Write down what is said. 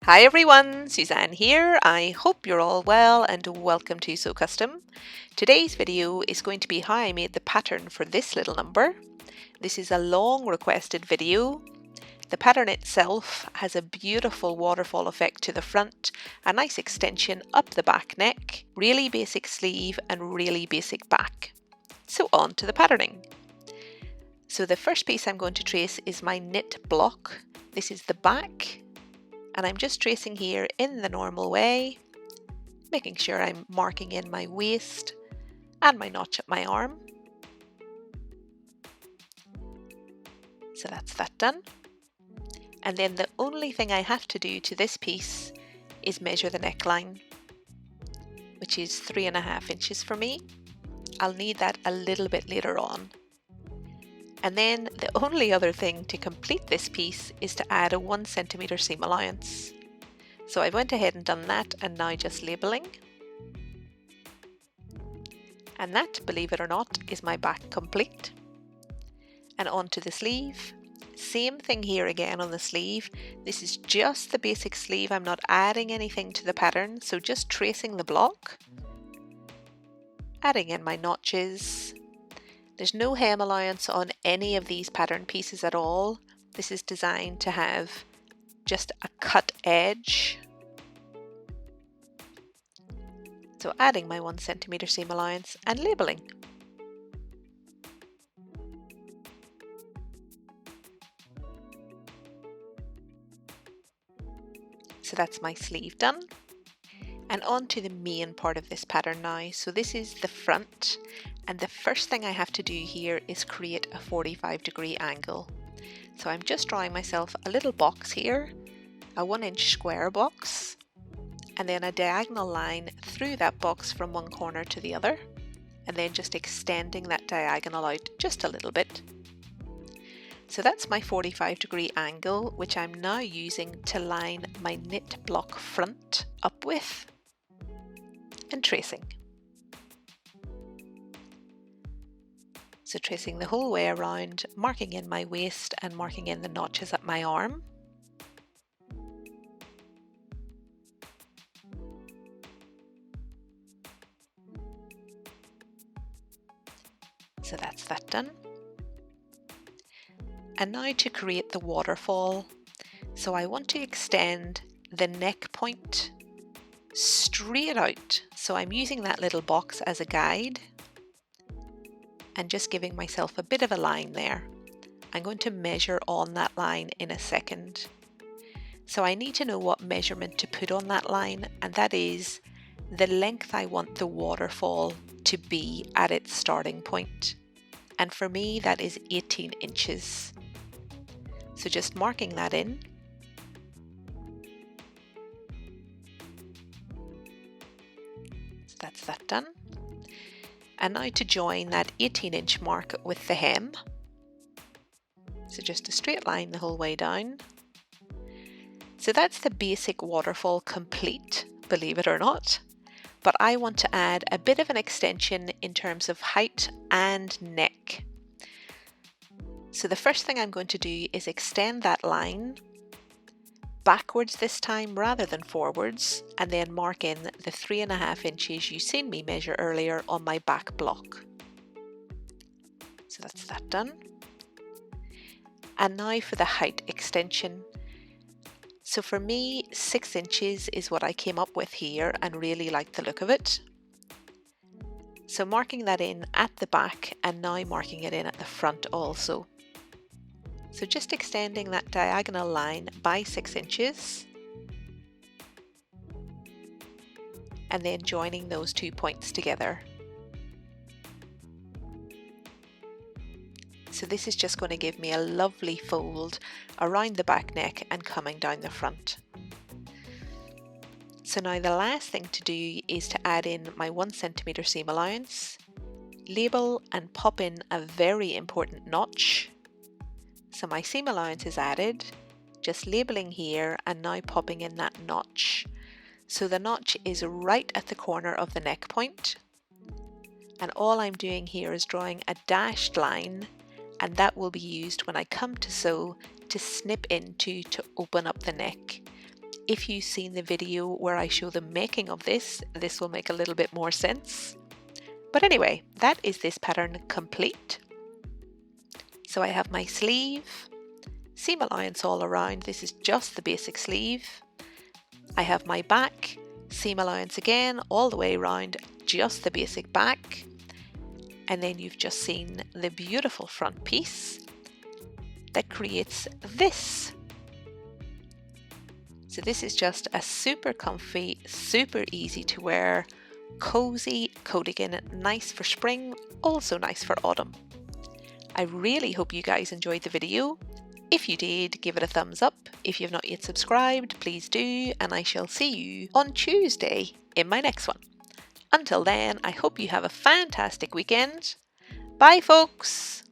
Hi everyone, Suzanne here. I hope you're all well and welcome to Sew Custom. Today's video is going to be how I made the pattern for this little number. This is a long requested video. The pattern itself has a beautiful waterfall effect to the front, a nice extension up the back neck, really basic sleeve and really basic back. So on to the patterning. So the first piece I'm going to trace is my knit block. This is the back. And I'm just tracing here in the normal way, making sure I'm marking in my waist and my notch at my arm. So that's that done. And then the only thing I have to do to this piece is measure the neckline, which is 3.5 inches for me. I'll need that a little bit later on. And then the only other thing to complete this piece is to add a 1 centimeter seam allowance. So I went ahead and done that, and now just labeling. And that, believe it or not, is my back complete. And onto the sleeve. Same thing here again on the sleeve. This is just the basic sleeve. I'm not adding anything to the pattern, so just tracing the block, adding in my notches. There's no hem allowance on any of these pattern pieces at all. This is designed to have just a cut edge. So adding my 1 centimeter seam allowance and labeling. So that's my sleeve done. And on to the main part of this pattern now. So this is the front, and the first thing I have to do here is create a 45-degree angle. So I'm just drawing myself a little box here, a 1-inch square box, and then a diagonal line through that box from one corner to the other, and then just extending that diagonal out just a little bit. So that's my 45-degree angle, which I'm now using to line my knit block front up with and tracing. So tracing the whole way around, marking in my waist and marking in the notches at my arm. So that's that done. And now to create the waterfall. So I want to extend the neck point straight out. So I'm using that little box as a guide and just giving myself a bit of a line there. I'm going to measure on that line in a second. So I need to know what measurement to put on that line, and that is the length I want the waterfall to be at its starting point. And for me, that is 18 inches. So just marking that in. So that's that done. And now to join that 18-inch mark with the hem. So just a straight line the whole way down. So that's the basic waterfall complete, believe it or not. But I want to add a bit of an extension in terms of height and neck. So the first thing I'm going to do is extend that line backwards this time rather than forwards, and then mark in the 3.5 inches you seen me measure earlier on my back block. So that's that done. And now for the height extension. So for me, 6 inches is what I came up with here and really like the look of it. So marking that in at the back and now marking it in at the front also. So just extending that diagonal line by 6 inches and then joining those 2 points together. So this is just going to give me a lovely fold around the back neck and coming down the front. So now the last thing to do is to add in my 1 centimeter seam allowance, label and pop in a very important notch. So my seam allowance is added, just labeling here and now popping in that notch. So the notch is right at the corner of the neck point. And all I'm doing here is drawing a dashed line, and that will be used when I come to sew to snip into to open up the neck. if you've seen the video where I show the making of this, this will make a little bit more sense. But anyway, that is this pattern complete. So I have my sleeve, seam allowance all around. This is just the basic sleeve. I have my back, seam allowance again all the way around, just the basic back. And then you've just seen the beautiful front piece that creates this. So this is just a super comfy, super easy to wear, cozy coatigan, nice for spring, also nice for autumn. I really hope you guys enjoyed the video. If you did, give it a thumbs up. If you've not yet subscribed, please do, and I shall see you on Tuesday in my next one. Until then, I hope you have a fantastic weekend. Bye folks!